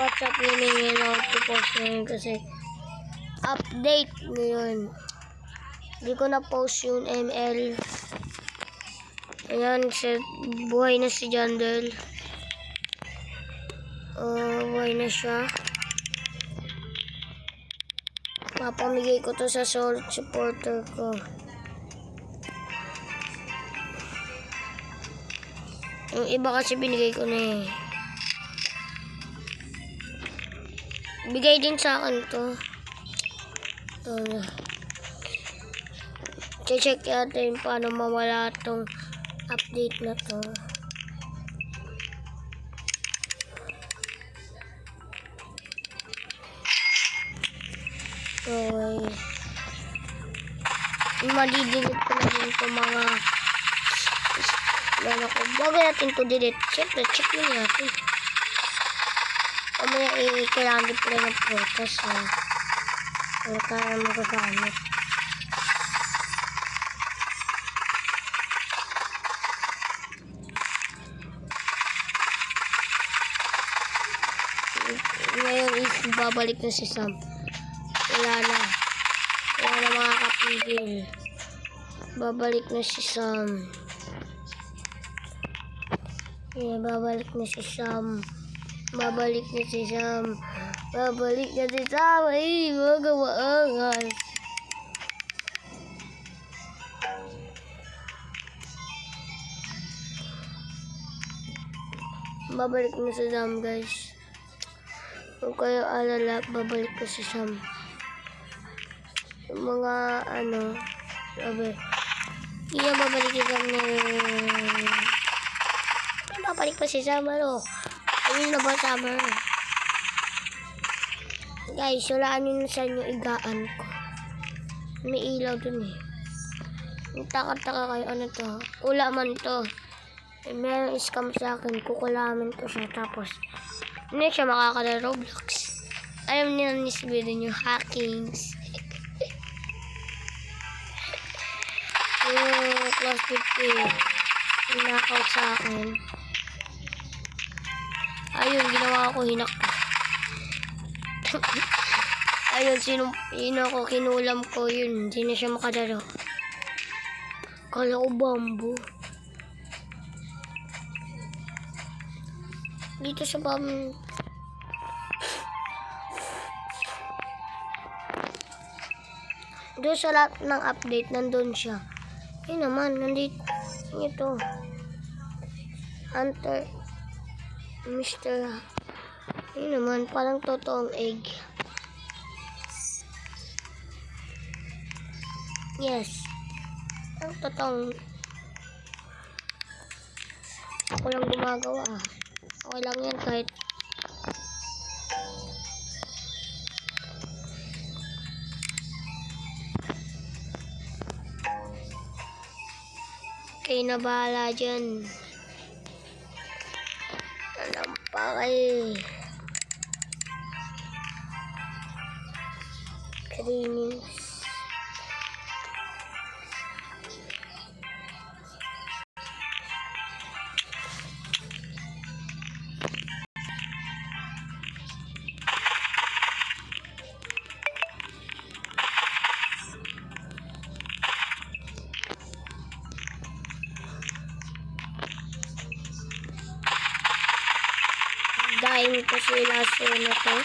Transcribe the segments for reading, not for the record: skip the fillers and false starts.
WhatsApp yun yung post ngayon kasi update ngayon. Hindi ko na post yung ML. Ayan, buhay na si Jandel. Buhay na siya. Papamigay ko to sa supporter ko. Yung iba kasi binigay ko na eh. Bigay din sa akin to. Ito na. Check natin paano mawala tong update na to. Okay. Madidelete ko na din ito mga bago natin to delete. Siyempre, check na natin. Mamaya kailangan din pala ng prutas. Wala tayo magagamit. Ngayon is babalik na si Sam. Wala na makakapigil. Babalik na si Sam. Babalik na si Sam. Ay, mga maangas. Babalik na si Sam, guys. Kung kayo alala, babalik na si Sam. Yung mga sabi, iya babalik si Sam babalik pa si Sam, ayun na ba Summer? Guys, walaan nyo na sa inyo igaan ko. May ilaw dun eh. Taka-taka kayo, ano to? Ulaman to. Meron scam sa akin, kukulaman to siya. Tapos, hindi siya makakala Roblox. Alam niyo na nisbili nyo, hackings. Yung class 50, knockout sa akin. Ayun, ginawa ko, hinak. Ayun, sino ko, kinulam ko, yun. Hindi na siya makadalo. Kala ko bamboo. Dito sa doon sa lahat ng update, nandun siya. Ayun naman, nandito. Ito. Hunter. Mr. Ayun naman, parang totoong egg. Yes. Ang totoong. Ako lang gumagawa. Okay lang yan kahit. Kayo na bahala dyan. Alam pa kayo. Trainings. Dahil ko sila na to.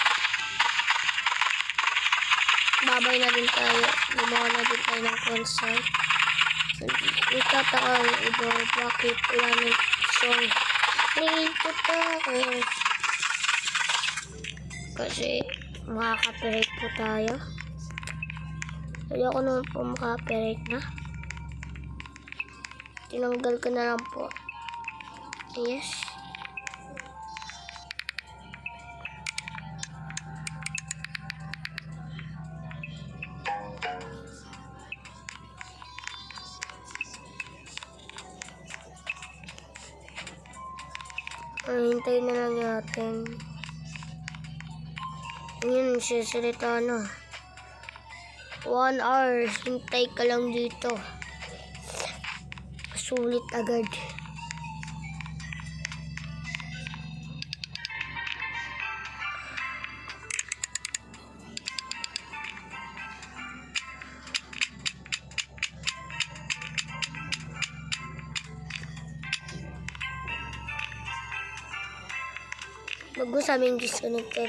Babay na din tayo. Gumawa na din tayo ng concert. Itataka yung iba. Bakit wala ng song? Ito tayo. Kasi makaka-copyright po tayo. Ayoko naman po makaka-copyright na. Tinanggal ko na lang po. Yes. Hintayin na lang natin. Yun, sisalita na. 1 hour. Hintay ka lang dito. Sulit agad. Bago sa amin disconnected.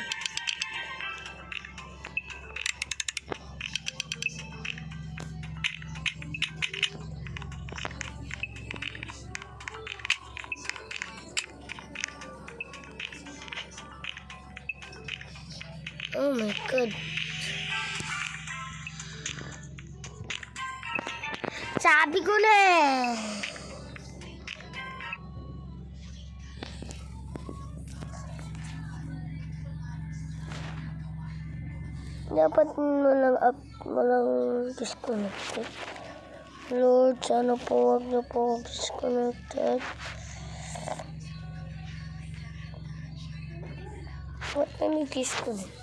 Oh my God. Sabi ko na eh. Dapat mo lang disconnected. Lord, sana po wag na po disconnected. Ba't may disconnect?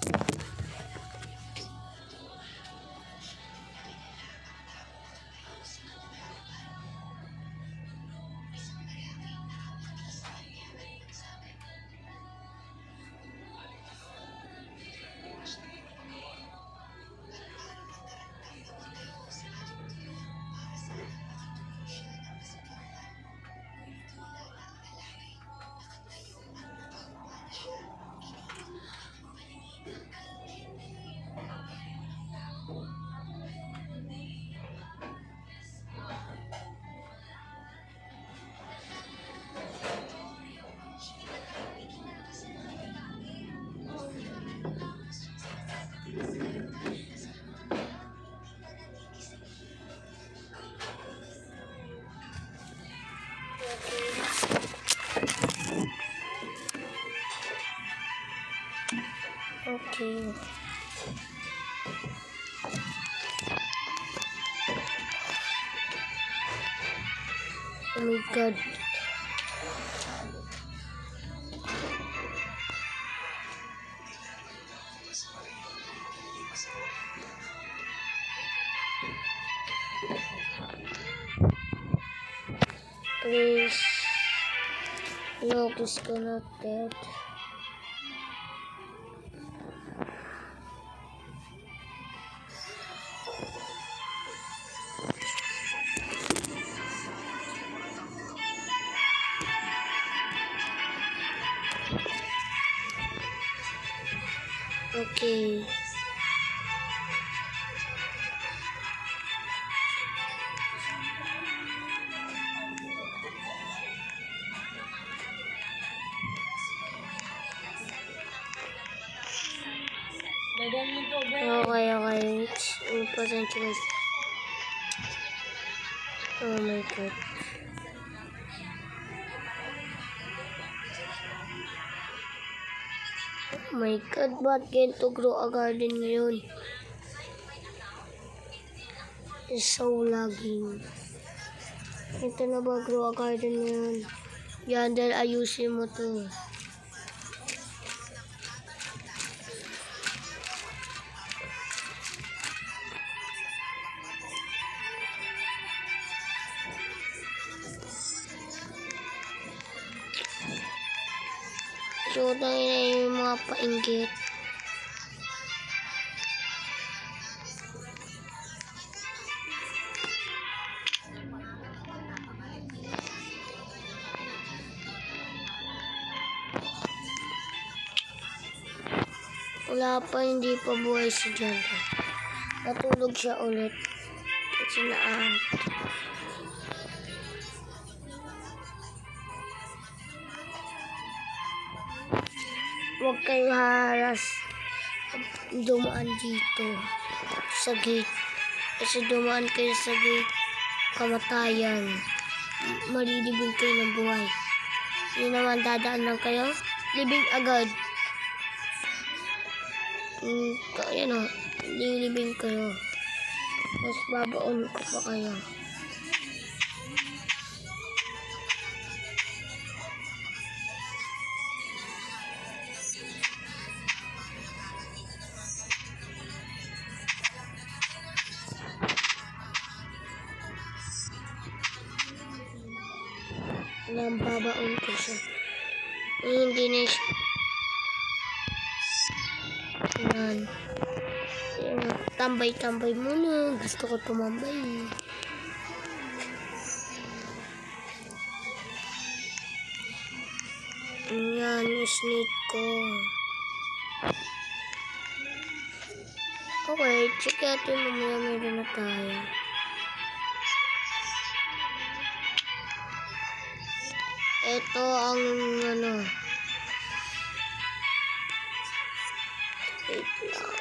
Okay. Oh my God. Please. No disconnected. Okay. Okay. Pasensya guys. Oh my God. Oh my God, ba't ganito grow a garden ngayon? It's so lagging. Ito na ba grow a garden ngayon? Yan, dahil ayusin mo to. So, tangin na yung mga painggit. Wala pa, hindi pa buhay si Janda. Natulog siya ulit. Kasi naan. Huwag kayo haras. Dumaan dito. Sa gate. Kasi dumaan kayo sa gate. Kamatayan. Malilibing kayo ng buhay. Hindi naman dadaan lang kayo. Libing agad. Ayan o. Lilibing kayo. Tapos babaon ko pa kayo. Alam, babaon ko siya. Hindi na siya. Ayan. Tambay-tambay muna. Gusto ko tumambay. Yan, yung snake ko. Okay, check natin mamaya meron na tayo. Ito ang ano. Wait lang.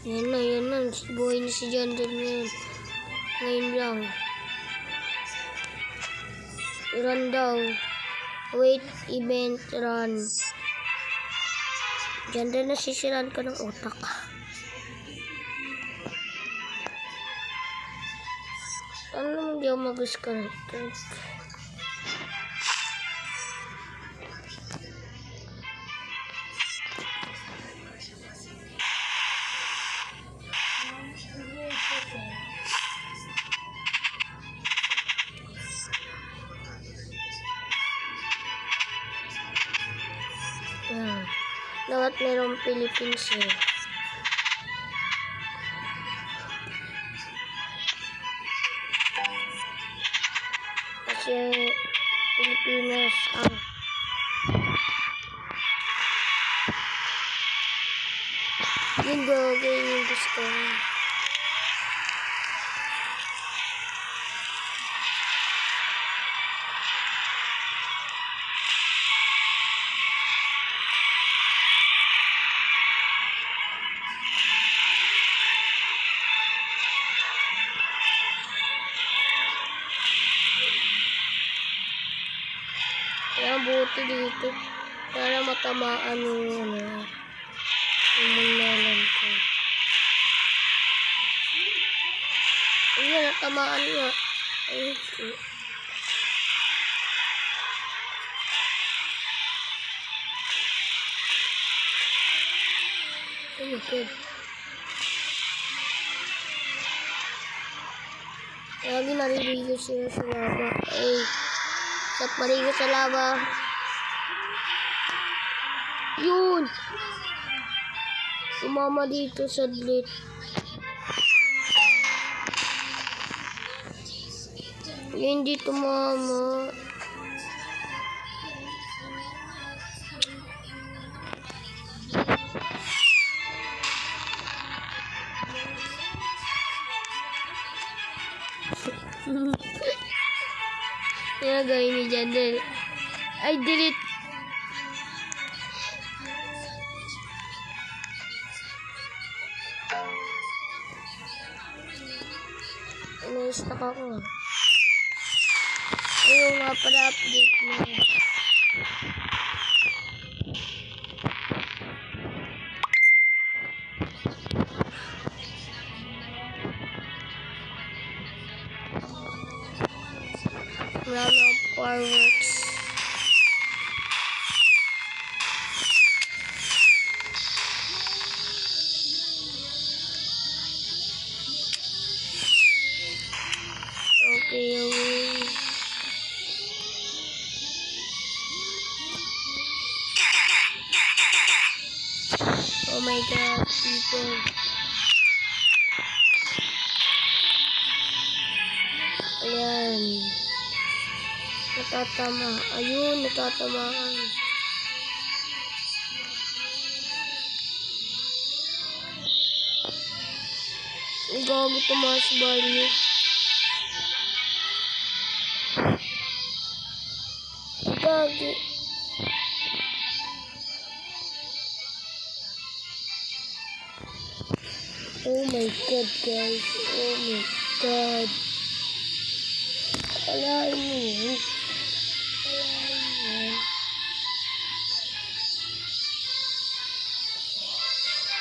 Yan na. Buhay na si John Doe ngayon. Ngayon lang. Run daw. Wait, event, run. John Doe, nasisiran ka ng utak. Ano naman di ako mag-disconnected? Yan. Dapat merong Philippines eh. Kasi Pilipinas ang yung gagawin yung gusto. Kaya buti dito para matamaan yung ano, yung munalan ko. Ayan, natamaan nga. Ay, okay. Oh my God. Lagi nariligo siya sa lava. Ay, dapat marigo sa lava. Yun! Umama dito sa dlit. Hindi tumama. Yan gawin ni Jandel. Ay, delete. Na-stuck ako. Ayun nga pala, update mo. Wala na fireworks. Okay, away. Oh my God, people. Ayan. Natatama. Ayun, natatamaan. Ang gago tumaas value. Gagi. Oh my God, guys. Oh my God. Akalain mo yun.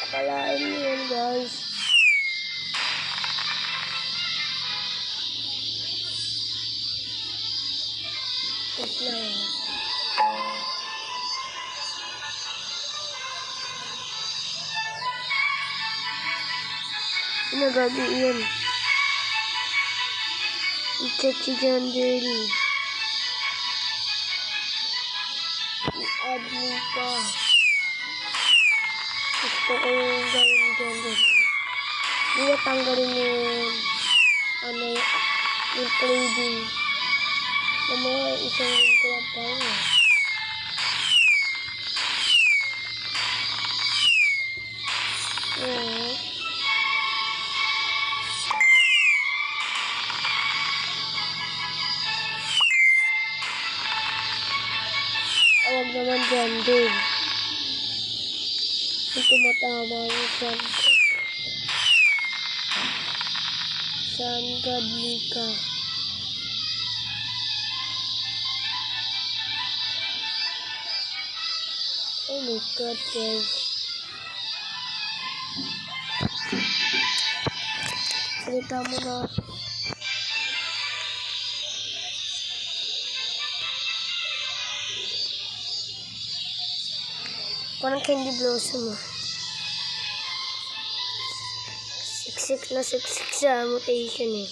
Akalain mo yun, guys. Wait lang. Nagagi yun. I-check si Jandel. I-add mo pa. Gusto ko yung gawin ni Jandel. Hindi tanggalin yung ano yung trading. Yung mga isang linggo lang pa yun. Awag naman dyan din. Yung tumatama yung sun. Sun God Mika. Oh my God, guys. Salita mo na. Parang candy blossom mo. Siksik na siksik sa mutation eh.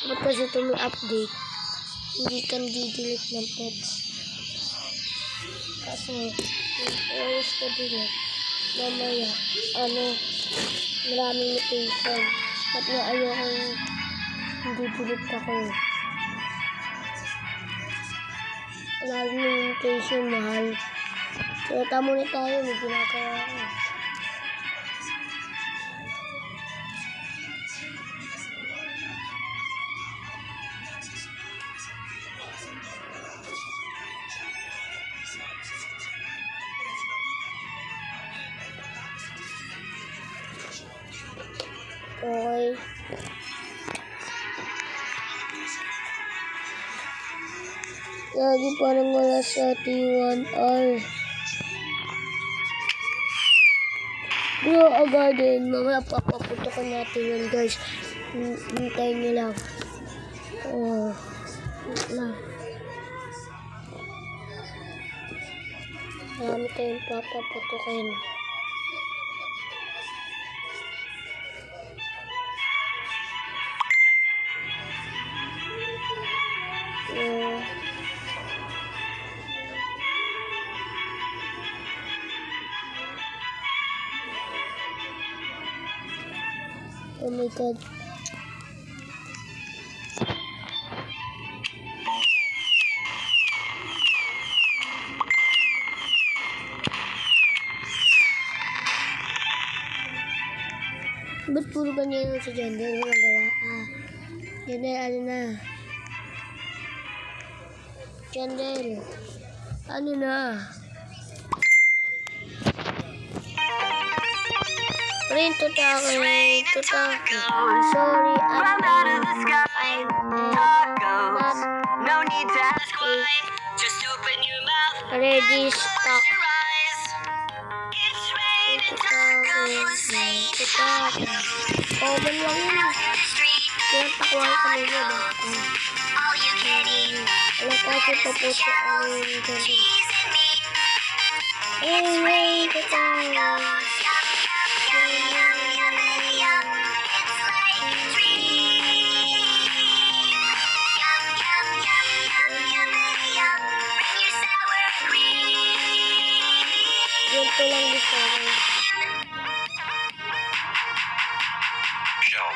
Ba't kasi ito may update? Hindi kan di-delete ng pets. Kasi, i-ayos ko din eh. Mamaya, maraming mutation. Ba't nga ayokong hindi-delete ako eh. Lalo na yung mutation, mahal. Kaya tamo na tayo, may ginagawa ko. Okay. Lagi parang wala sa T1R. Grow a garden. Mamaya papaputokan natin yun, guys. Hintayin nyo lang. Lang. Marami tayong papaputokin. Oh my God. Ba't puro ganyan yung sa gender? Walang gawa. Gender, ano na? Gender. Ano na? Rain to taco. Sorry, I'm not. No need to ask why. Just open your mouth. Ready, stock. It's raining tacos. Open lang yun. Kaya takuhan ka nila ba? All you can eat. Alam kasi papuso ang yung ganda. Cheese and meat. It's rain to taco. Yum, yum, yum, yum, yum. It's like a dream. Yum, yum, yum, yum, yum, yum. Bring your sour cream. Yan to lang gusto ko. Shell,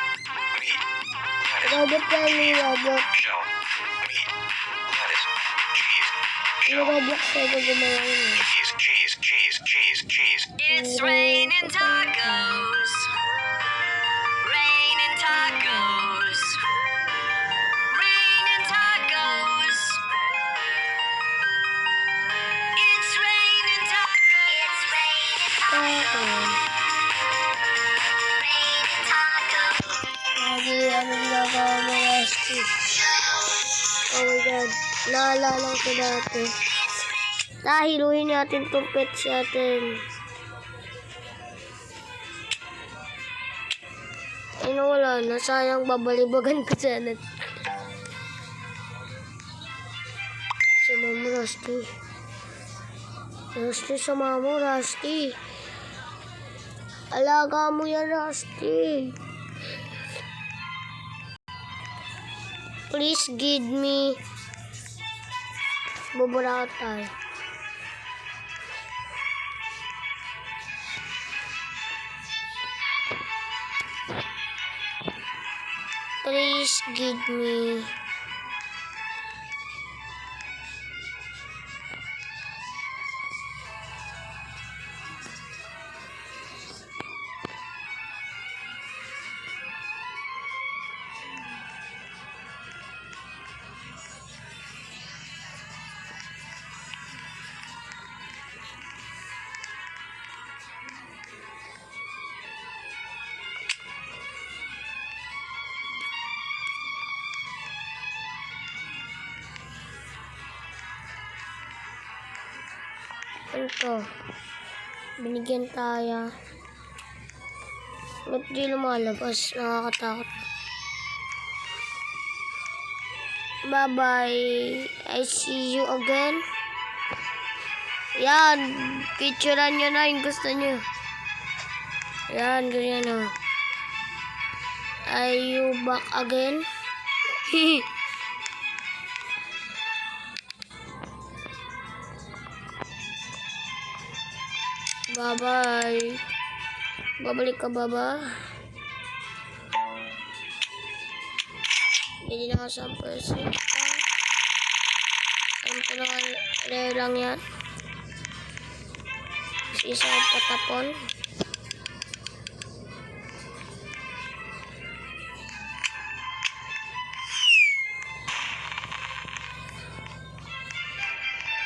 meat, lettuce, Robot lang yung robot. shell, meat, lettuce, cheese, Yung shell, robot sa'yo gumawa yun eh. cheese. It's raining tacos. Raining tacos. Raining tacos. It's raining tacos. It's raining tacos. Raining tacos. Lagi ano ginagawa mo Rusty. Oh my God. Naalala ko dati. Hiluhin natin itong pets natin. Wala na. Sayang babalibagan ko sana. Sama mo, Rusty. Sama mo, Rusty. Alaga mo yan, Rusty. Please give me. Bubura tayo. Please give me. Ano to? Binigyan tayo. Ba't di lumalabas? Nakakatakot. Bye-bye. I see you again. Yan. Picturean nyo na yung gusto nyo. Yan. Ganyan o. Are you back again? Bye-bye. Babalik ka ba ba? Hindi na ako sa person. Alam ko na rare lang yan. Isa ang patapon.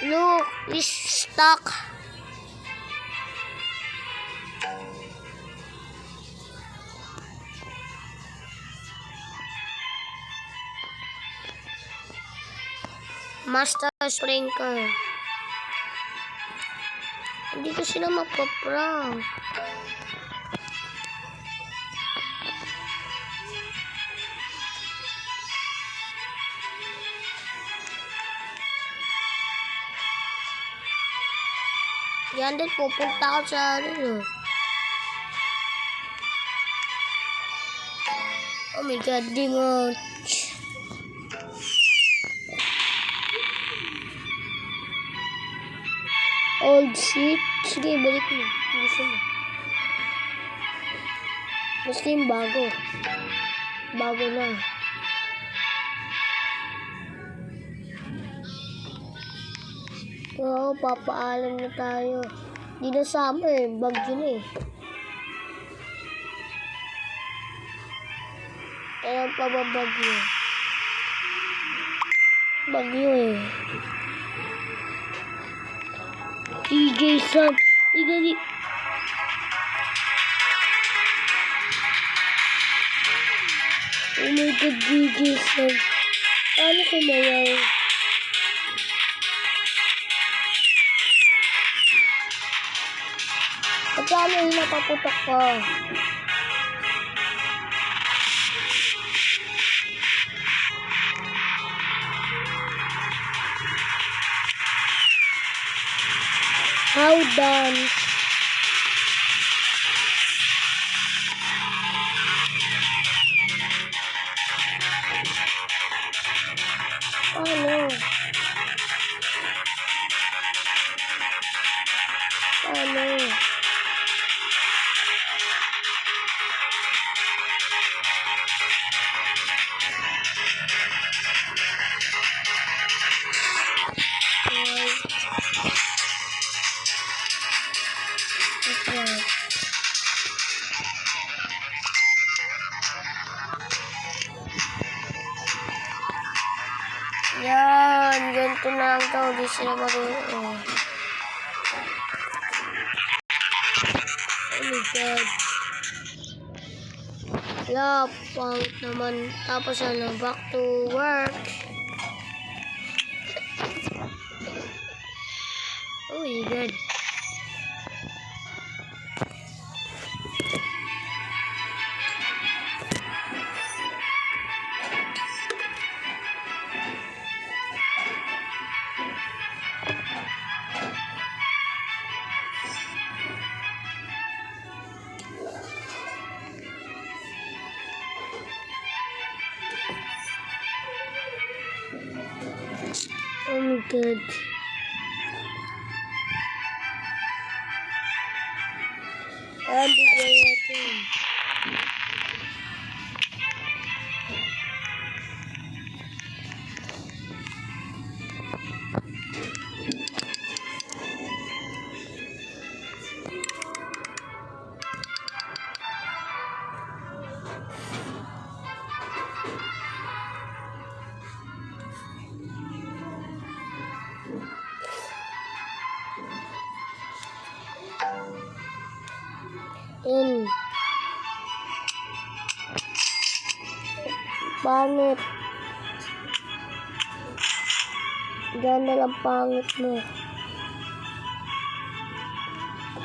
Look, it's stuck. Master Sprinker. Hindi ko sila mapaprank. Yan din, pupunta ako sa ano. Oh my god, di mo. Old shit. Sige, balik mo. Gusto mo. Basta yung bago. Bago na. Oo, papaalam na tayo. Di na summer, bagyo na eh. Kaya pa ba bagyo? Bagyo eh. DJ Sam. Igali. Oh my god, DJ Sam. Paano kumayaw? At paano yung napaputok ko? How done? Ano? Ano? Yan, ganito na lang daw. Di sila marunong. Oh my god. Lapang naman. Tapos ano, back to work. Oh my god. Oh my god. Ayan, bigyan natin. Yan. Pangit. Diyan na lang pangit mo.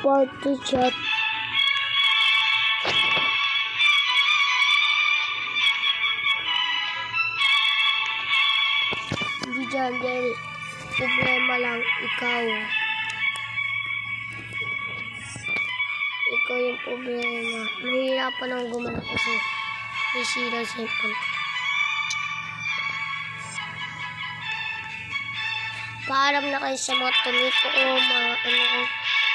Party chat. Hindi dyan, dahil problema lang ikaw. Ikaw yung problema. Mahirapan akong gumana kasi may sira sa cellphone ko. Paalam na kayo sa mga tomato ko, mga ano ko.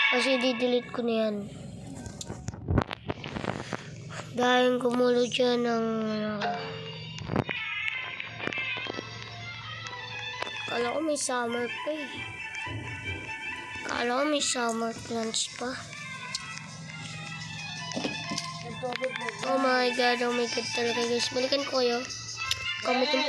Kasi di-delete ko na yan. Dahil gumulo dyan ng kala ko may summer pa eh. Kala ko may summer plans pa. Oh my god talaga guys. Balikan ko kayo. Comment